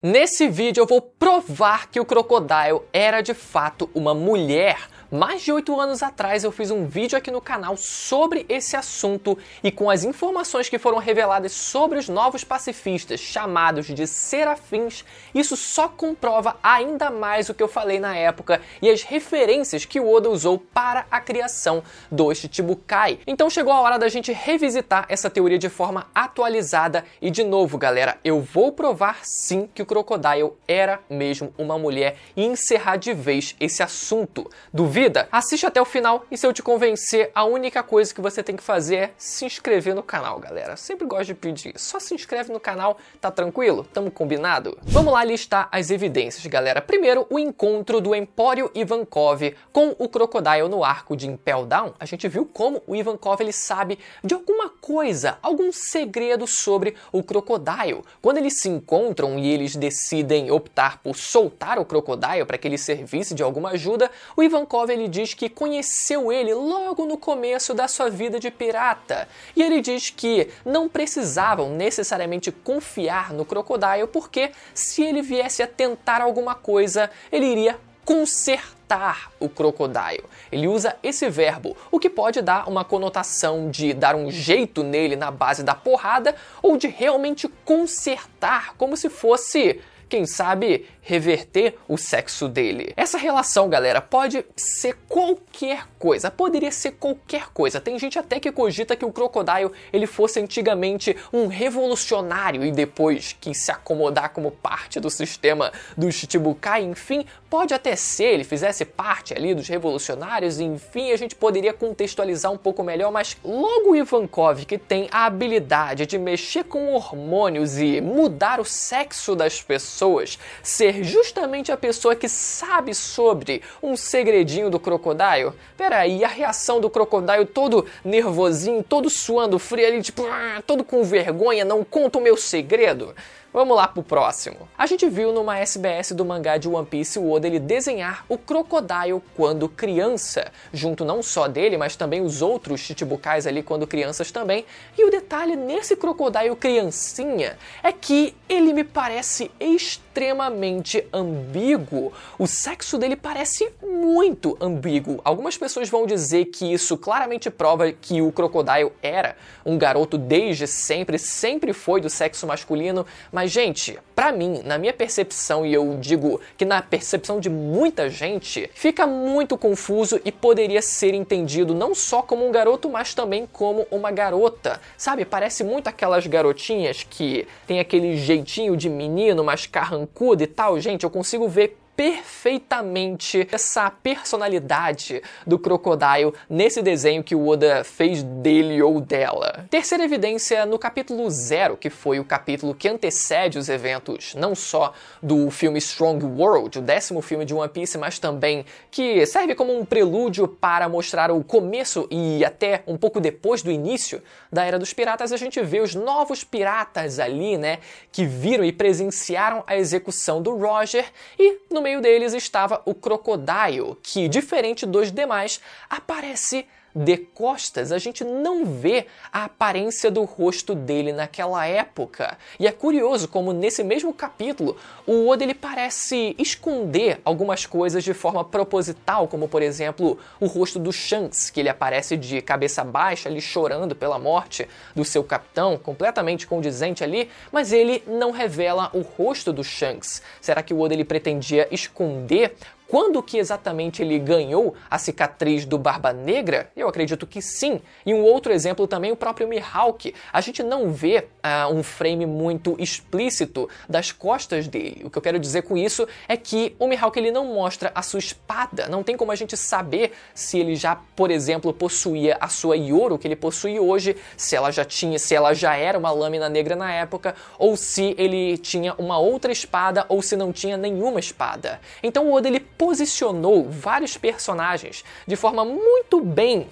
Nesse vídeo eu vou provar que o Crocodile era de fato uma mulher. Mais de 8 anos atrás eu fiz um vídeo aqui no canal sobre esse assunto e com as informações que foram reveladas sobre os novos pacifistas chamados de serafins, isso só comprova ainda mais o que eu falei na época e as referências que o Oda usou para a criação do Shichibukai. Então chegou a hora da gente revisitar essa teoria de forma atualizada e de novo, galera, eu vou provar sim que o Crocodile era mesmo uma mulher e encerrar de vez esse assunto. Duvida? Assiste até o final e se eu te convencer, a única coisa que você tem que fazer é se inscrever no canal, galera. Sempre gosto de pedir, só se inscreve no canal, tá tranquilo? Tamo combinado? Vamos lá listar as evidências, galera. Primeiro, o encontro do Empório Ivankov com o Crocodile no arco de Impel Down. A gente viu como o Ivankov ele sabe de alguma coisa, algum segredo sobre o Crocodile. Quando eles se encontram e eles decidem optar por soltar o Crocodile para que ele servisse de alguma ajuda, o Ivankov ele diz que conheceu ele logo no começo da sua vida de pirata. E ele diz que não precisavam necessariamente confiar no Crocodile porque se ele viesse a tentar alguma coisa, ele iria consertar o Crocodile. Ele usa esse verbo, o que pode dar uma conotação de dar um jeito nele na base da porrada ou de realmente consertar, como se fosse, quem sabe, reverter o sexo dele. Essa relação, galera, pode ser qualquer coisa, poderia ser qualquer coisa. Tem gente até que cogita que o Crocodile ele fosse antigamente um revolucionário e depois quis se acomodar como parte do sistema do Shichibukai, enfim, pode até ser, ele fizesse parte ali dos revolucionários, enfim, a gente poderia contextualizar um pouco melhor, mas logo o Ivankov, que tem a habilidade de mexer com hormônios e mudar o sexo das pessoas, ser justamente a pessoa que sabe sobre um segredinho do Crocodile? Peraí, a reação do Crocodile todo nervosinho, todo suando frio ali, tipo, todo com vergonha, não conta o meu segredo? Vamos lá pro próximo. A gente viu numa SBS do mangá de One Piece o Oda ele desenhar o Crocodile quando criança, junto não só dele, mas também os outros Chichibukais ali quando crianças também. E o detalhe nesse Crocodile criancinha é que ele me parece extremamente ambíguo. O sexo dele parece muito ambíguo. Algumas pessoas vão dizer que isso claramente prova que o Crocodile era um garoto desde sempre, sempre foi do sexo masculino. Mas, gente, pra mim, na minha percepção, e eu digo que na percepção de muita gente, fica muito confuso e poderia ser entendido não só como um garoto, mas também como uma garota. Sabe, parece muito aquelas garotinhas que tem aquele jeitinho de menino, mas carrancudo e tal. Gente, eu consigo ver perfeitamente essa personalidade do Crocodile nesse desenho que o Oda fez dele ou dela. Terceira evidência no capítulo 0, que foi o capítulo que antecede os eventos não só do filme Strong World, o 10º filme de One Piece, mas também que serve como um prelúdio para mostrar o começo e até um pouco depois do início da Era dos Piratas. A gente vê os novos piratas ali, né, que viram e presenciaram a execução do Roger e no meio deles estava o Crocodile, que, diferente dos demais, aparece de costas. A gente não vê a aparência do rosto dele naquela época. E é curioso como nesse mesmo capítulo o Oda ele parece esconder algumas coisas de forma proposital, como por exemplo o rosto do Shanks, que ele aparece de cabeça baixa ali chorando pela morte do seu capitão, completamente condizente ali, mas ele não revela o rosto do Shanks. Será que o Oda ele pretendia esconder quando que exatamente ele ganhou a cicatriz do Barba Negra? Eu acredito que sim. E um outro exemplo também, o próprio Mihawk. A gente não vê um frame muito explícito das costas dele. O que eu quero dizer com isso é que o Mihawk ele não mostra a sua espada. Não tem como a gente saber se ele já, por exemplo, possuía a sua Yoro que ele possui hoje, se ela já era uma lâmina negra na época, ou se ele tinha uma outra espada, ou se não tinha nenhuma espada. Então o Oda ele posicionou vários personagens de forma muito bem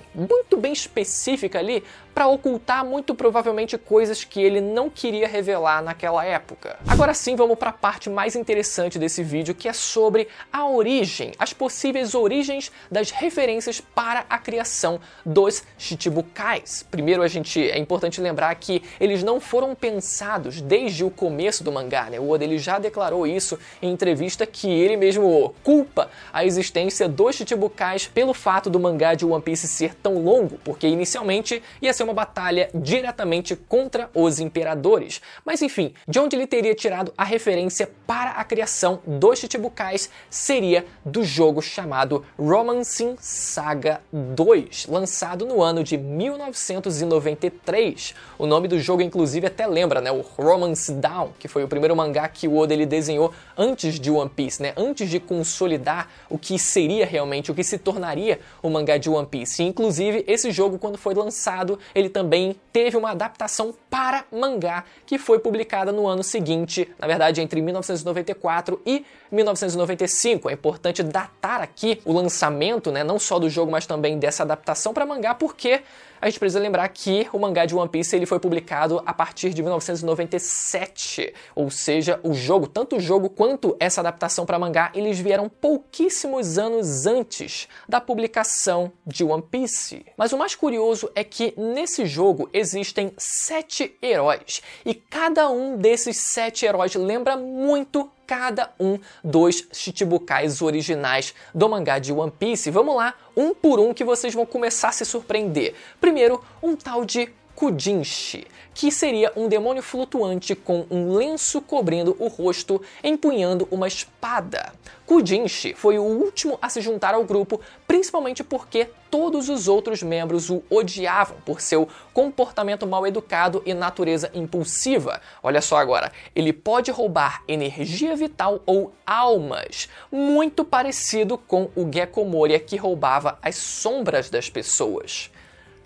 específica ali para ocultar muito provavelmente coisas que ele não queria revelar naquela época. Agora sim, vamos para a parte mais interessante desse vídeo, que é sobre a origem, as possíveis origens das referências para a criação dos Chichibukais. Primeiro, é importante lembrar que eles não foram pensados desde o começo do mangá, né? O Oda ele já declarou isso em entrevista, que ele mesmo culpa a existência dos Chichibukais pelo fato do mangá de One Piece ser tão longo, porque inicialmente ia ser uma batalha diretamente contra os imperadores. Mas enfim, de onde ele teria tirado a referência para a criação dos Chichibukais seria do jogo chamado Romancing Saga 2, lançado no ano de 1993. O nome do jogo, inclusive, até lembra, né? O Romance Down, que foi o primeiro mangá que o Oda ele desenhou antes de One Piece, né? Antes de consolidar o que seria realmente, o que se tornaria o mangá de One Piece. E, inclusive, esse jogo, quando foi lançado, ele também teve uma adaptação para mangá, que foi publicada no ano seguinte, na verdade, entre 1994 e 1995. É importante datar aqui o lançamento, né? Não só do jogo, mas também dessa adaptação para mangá, porque a gente precisa lembrar que o mangá de One Piece ele foi publicado a partir de 1997, ou seja, o jogo, tanto o jogo quanto essa adaptação para mangá, eles vieram pouquíssimos anos antes da publicação de One Piece. Mas o mais curioso é que nesse jogo existem 7 heróis, e cada um desses 7 heróis lembra muito cada um dos Chichibukais originais do mangá de One Piece. Vamos lá, um por um, que vocês vão começar a se surpreender. Primeiro, um tal de Kujinshi, que seria um demônio flutuante com um lenço cobrindo o rosto, empunhando uma espada. Kujinshi foi o último a se juntar ao grupo, principalmente porque todos os outros membros o odiavam por seu comportamento mal educado e natureza impulsiva. Olha só agora, ele pode roubar energia vital ou almas, muito parecido com o Gecko Moria, que roubava as sombras das pessoas.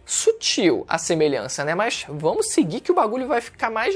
Sutil a semelhança, né? Mas vamos seguir que o bagulho vai ficar mais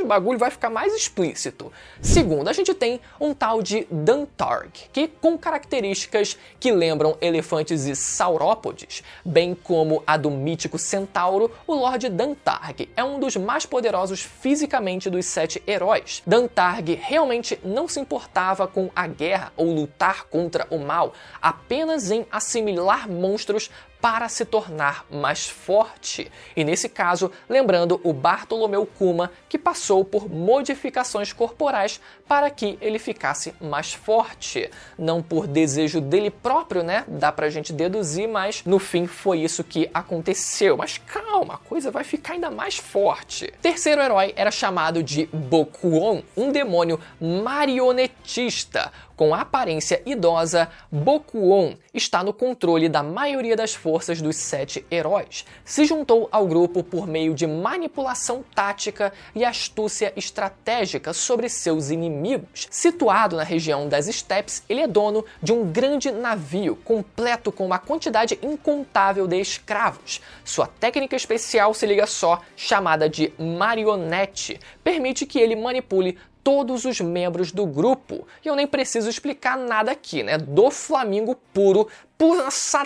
explícito. Segundo, a gente tem um tal de Dantarg, que com características que lembram elefantes e saurópodes, bem como a do mítico centauro, o Lord Dantarg é um dos mais poderosos fisicamente dos 7 heróis. Dantarg realmente não se importava com a guerra ou lutar contra o mal, apenas em assimilar monstros para se tornar mais forte. E nesse caso, lembrando o Bartolomeu Kuma, que passou por modificações corporais para que ele ficasse mais forte. Não por desejo dele próprio, né? Dá pra gente deduzir, mas no fim foi isso que aconteceu. Mas calma, a coisa vai ficar ainda mais forte. Terceiro herói era chamado de Bokuon, um demônio marionetista. Com aparência idosa, Bokuon está no controle da maioria das forças dos 7 heróis. Se juntou ao grupo por meio de manipulação tática e astúcia estratégica sobre seus inimigos. Situado na região das Steppes, ele é dono de um grande navio, completo com uma quantidade incontável de escravos. Sua técnica especial, se liga só, chamada de marionete, permite que ele manipule todos os membros do grupo. E eu nem preciso explicar nada aqui, né? Do Flamingo puro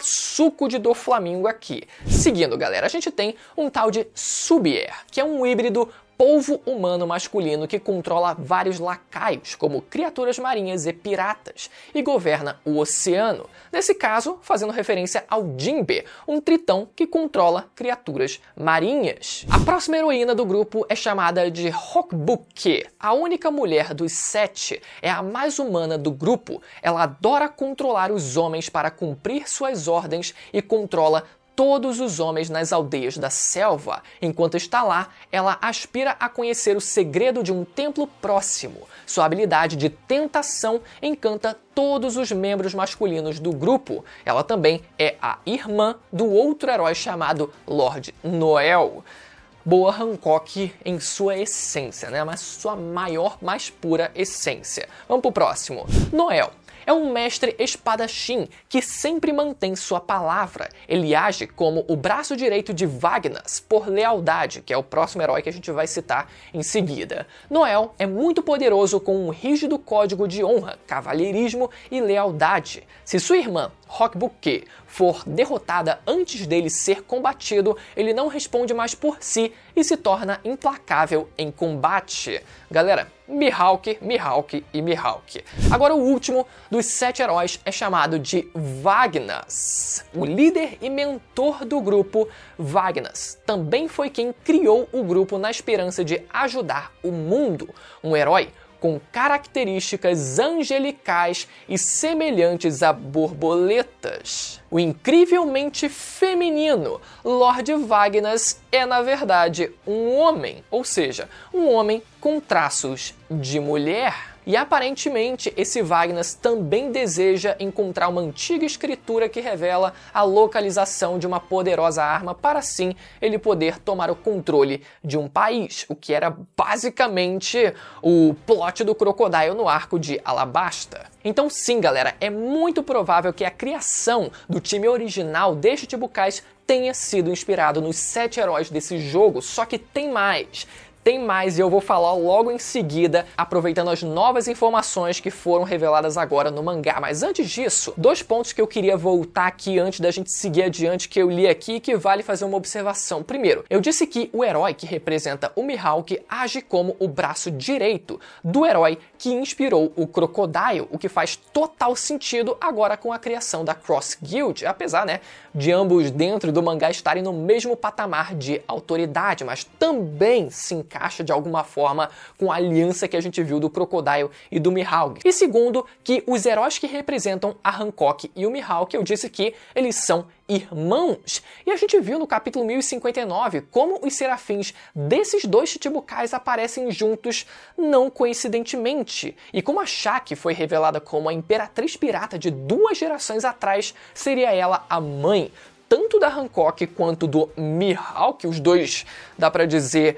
suco de do Flamingo aqui. Seguindo, galera, a gente tem um tal de Subier, que é um híbrido polvo humano masculino que controla vários lacaios, como criaturas marinhas e piratas, e governa o oceano. Nesse caso, fazendo referência ao Jinbe, um tritão que controla criaturas marinhas. A próxima heroína do grupo é chamada de Hokbuke. A única mulher dos 7, é a mais humana do grupo. Ela adora controlar os homens para cumprir suas ordens e controla todos os homens nas aldeias da selva. Enquanto está lá, ela aspira a conhecer o segredo de um templo próximo. Sua habilidade de tentação encanta todos os membros masculinos do grupo. Ela também é a irmã do outro herói chamado Lord Noel. Boa Hancock em sua essência, né? Mas sua maior, mais pura essência. Vamos pro próximo. Noel é um mestre espadachim que sempre mantém sua palavra. Ele age como o braço direito de Vagnas por lealdade, que é o próximo herói que a gente vai citar em seguida. Noel é muito poderoso com um rígido código de honra, cavalheirismo e lealdade. Se sua irmã, Roquebuque, for derrotada antes dele ser combatido, ele não responde mais por si e se torna implacável em combate. Galera, Mihawk, Mihawk e Mihawk. Agora o último dos 7 heróis é chamado de Vagnas. O líder e mentor do grupo, Vagnas, também foi quem criou o grupo na esperança de ajudar o mundo. Um herói com características angelicais e semelhantes a borboletas. O incrivelmente feminino Lord Vagnas é, na verdade, um homem, ou seja, um homem com traços de mulher. E aparentemente esse Vagnas também deseja encontrar uma antiga escritura que revela a localização de uma poderosa arma para assim ele poder tomar o controle de um país, o que era basicamente o plot do Crocodile no arco de Alabasta. Então sim, galera, é muito provável que a criação do time original deste Chichibukais tenha sido inspirado nos 7 heróis desse jogo, só que tem mais. Tem mais e eu vou falar logo em seguida, aproveitando as novas informações que foram reveladas agora no mangá. Mas antes disso, 2 pontos que eu queria voltar aqui antes da gente seguir adiante, que eu li aqui e que vale fazer uma observação. Primeiro, eu disse que o herói que representa o Mihawk age como o braço direito do herói que inspirou o Crocodile, o que faz total sentido agora com a criação da Cross Guild, apesar, né, de ambos dentro do mangá estarem no mesmo patamar de autoridade, mas também se encaixa de alguma forma com a aliança que a gente viu do Crocodile e do Mihawk. E segundo, que os heróis que representam a Hancock e o Mihawk, eu disse que eles são irmãos. E a gente viu no capítulo 1059 como os serafins desses 2 Chichibukais aparecem juntos não coincidentemente. E como a Shaki foi revelada como a Imperatriz Pirata de 2 gerações atrás, seria ela a mãe tanto da Hancock quanto do Mihawk, os dois, dá pra dizer,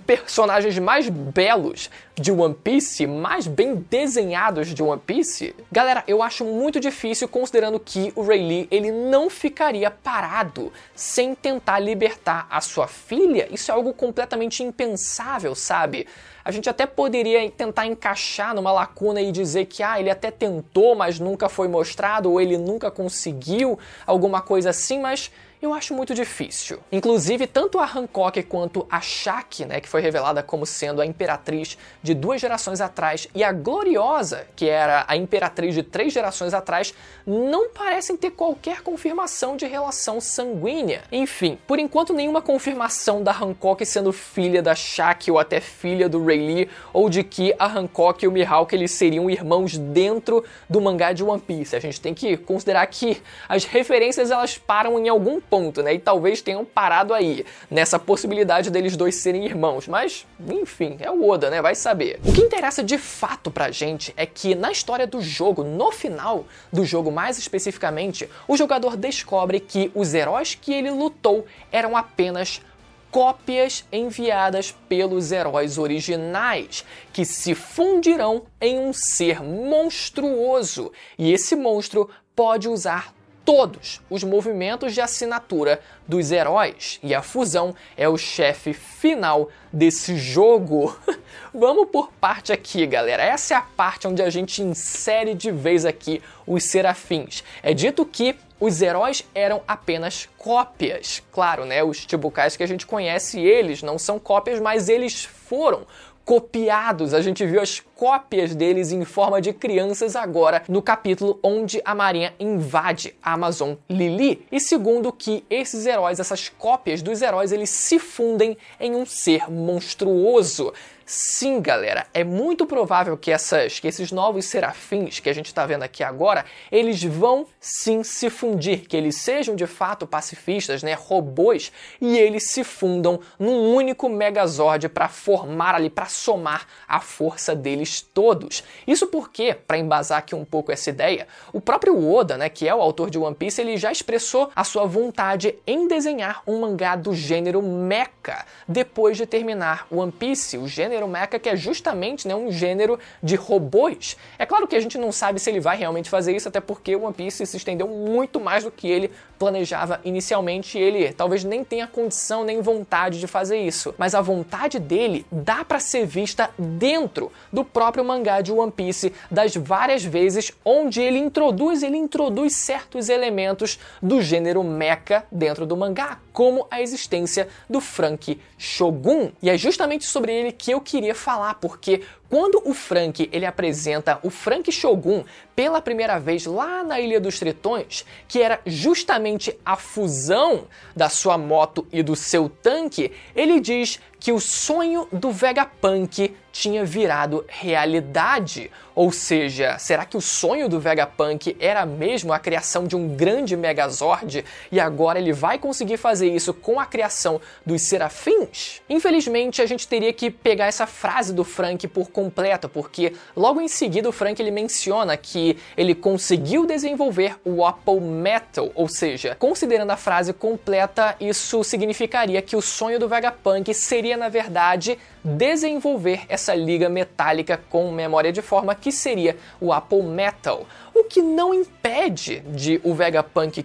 personagens mais belos de One Piece, mais bem desenhados de One Piece. Galera, eu acho muito difícil, considerando que o Rayleigh, ele não ficaria parado sem tentar libertar a sua filha. Isso é algo completamente impensável, sabe? A gente até poderia tentar encaixar numa lacuna e dizer que ele até tentou, mas nunca foi mostrado, ou ele nunca conseguiu, alguma coisa assim, mas eu acho muito difícil. Inclusive, tanto a Hancock quanto a Shaki, né, que foi revelada como sendo a Imperatriz de 2 gerações atrás, e a Gloriosa, que era a Imperatriz de 3 gerações atrás, não parecem ter qualquer confirmação de relação sanguínea. Enfim, por enquanto nenhuma confirmação da Hancock sendo filha da Shaki ou até filha do Rayleigh, ou de que a Hancock e o Mihawk eles seriam irmãos dentro do mangá de One Piece. A gente tem que considerar que as referências elas param em algum ponto, né? E talvez tenham parado aí, nessa possibilidade deles dois serem irmãos. Mas, enfim, é o Oda, né? Vai saber. O que interessa de fato pra gente é que na história do jogo, no final do jogo mais especificamente, o jogador descobre que os heróis que ele lutou eram apenas cópias enviadas pelos heróis originais, que se fundirão em um ser monstruoso. E esse monstro pode usar todos os movimentos de assinatura dos heróis, e a fusão é o chefe final desse jogo. Vamos por parte aqui, galera. Essa é a parte onde a gente insere de vez aqui os serafins. É dito que os heróis eram apenas cópias. Claro, né? Os Chichibukais que a gente conhece, eles não são cópias, mas eles foram copiados. A gente viu as cópias deles em forma de crianças agora no capítulo onde a Marinha invade a Amazon Lily. E segundo que esses heróis, essas cópias dos heróis, eles se fundem em um ser monstruoso. Sim, galera, é muito provável que esses novos serafins que a gente tá vendo aqui agora, eles vão sim se fundir, que eles sejam de fato pacifistas, né, robôs, e eles se fundam num único Megazord para formar ali, para somar a força deles todos. Isso porque, para embasar aqui um pouco essa ideia, o próprio Oda, né, que é o autor de One Piece, ele já expressou a sua vontade em desenhar um mangá do gênero mecha depois de terminar One Piece. O gênero gênero mecha, que é justamente, né, um gênero de robôs. É claro que a gente não sabe se ele vai realmente fazer isso, até porque o One Piece se estendeu muito mais do que ele planejava inicialmente, e ele talvez nem tenha condição nem vontade de fazer isso. Mas a vontade dele dá pra ser vista dentro do próprio mangá de One Piece, das várias vezes onde ele introduz certos elementos do gênero mecha dentro do mangá, como a existência do Franky Shogun. E é justamente sobre ele que eu queria falar, porque quando o Franky ele apresenta o Franky Shogun pela primeira vez lá na Ilha dos Tritões, que era justamente a fusão da sua moto e do seu tanque, ele diz que o sonho do Vegapunk tinha virado realidade. Ou seja, será que o sonho do Vegapunk era mesmo a criação de um grande Megazord e agora ele vai conseguir fazer isso com a criação dos Serafins? Infelizmente, a gente teria que pegar essa frase do Franky por completo, porque logo em seguida o Franky ele menciona que ele conseguiu desenvolver o Apple Metal, ou seja, considerando a frase completa, isso significaria que o sonho do Vegapunk seria, na verdade, desenvolver essa liga metálica com memória de forma que seria o Apple Metal. O que não impede de o Vegapunk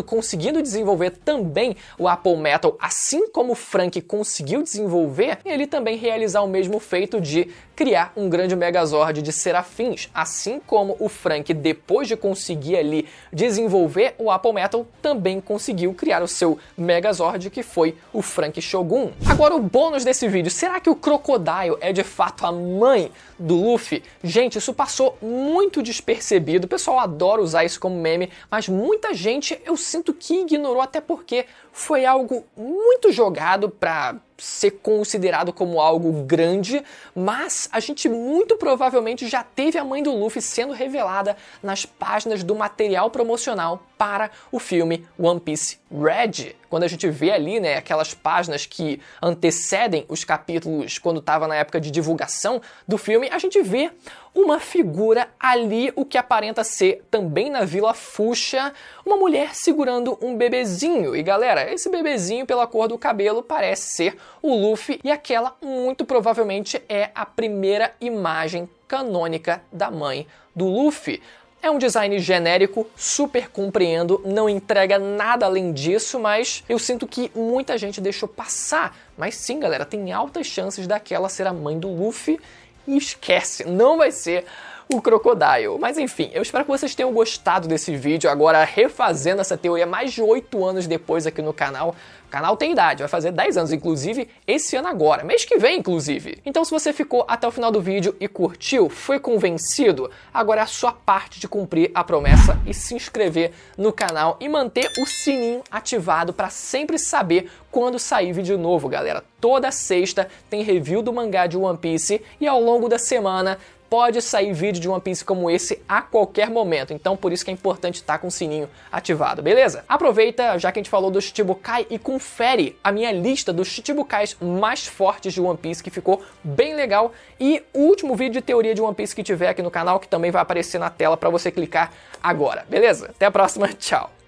conseguindo desenvolver também o Apple Metal, assim como o Franky conseguiu desenvolver, ele também realizar o mesmo feito de criar um grande Megazord de Serafins, assim como o Franky, depois de conseguir ali desenvolver o Apple Metal, também conseguiu criar o seu Megazord, que foi o Franky Shogun. Agora, o bônus desse vídeo, será que o Crocodile é de fato a mãe do Luffy? Gente, isso passou muito despercebido, o pessoal adora usar isso como meme, mas muita gente eu sinto que ignorou, até porque foi algo muito jogado pra ser considerado como algo grande, mas a gente muito provavelmente já teve a mãe do Luffy sendo revelada nas páginas do material promocional para o filme One Piece Red. Quando a gente vê ali, né, aquelas páginas que antecedem os capítulos quando estava na época de divulgação do filme, a gente vê uma figura ali, o que aparenta ser também na Vila Fuchsia, uma mulher segurando um bebezinho. E galera, esse bebezinho, pela cor do cabelo, parece ser o Luffy, e aquela muito provavelmente é a primeira imagem canônica da mãe do Luffy. É um design genérico, super compreendo, não entrega nada além disso, mas eu sinto que muita gente deixou passar. Mas sim, galera, tem altas chances daquela ser a mãe do Luffy, e esquece, não vai ser o Crocodile. Mas enfim, eu espero que vocês tenham gostado desse vídeo, agora refazendo essa teoria mais de 8 anos depois aqui no canal. O canal tem idade, vai fazer 10 anos, inclusive esse ano agora, mês que vem, inclusive. Então se você ficou até o final do vídeo e curtiu, foi convencido, agora é a sua parte de cumprir a promessa e se inscrever no canal e manter o sininho ativado para sempre saber quando sair vídeo novo, galera. Toda sexta tem review do mangá de One Piece e ao longo da semana pode sair vídeo de One Piece como esse a qualquer momento, então por isso que é importante estar com o sininho ativado, beleza? Aproveita, já que a gente falou do Shichibukai, e confere a minha lista dos Shichibukais mais fortes de One Piece, que ficou bem legal, e o último vídeo de teoria de One Piece que tiver aqui no canal, que também vai aparecer na tela para você clicar agora, beleza? Até a próxima, tchau!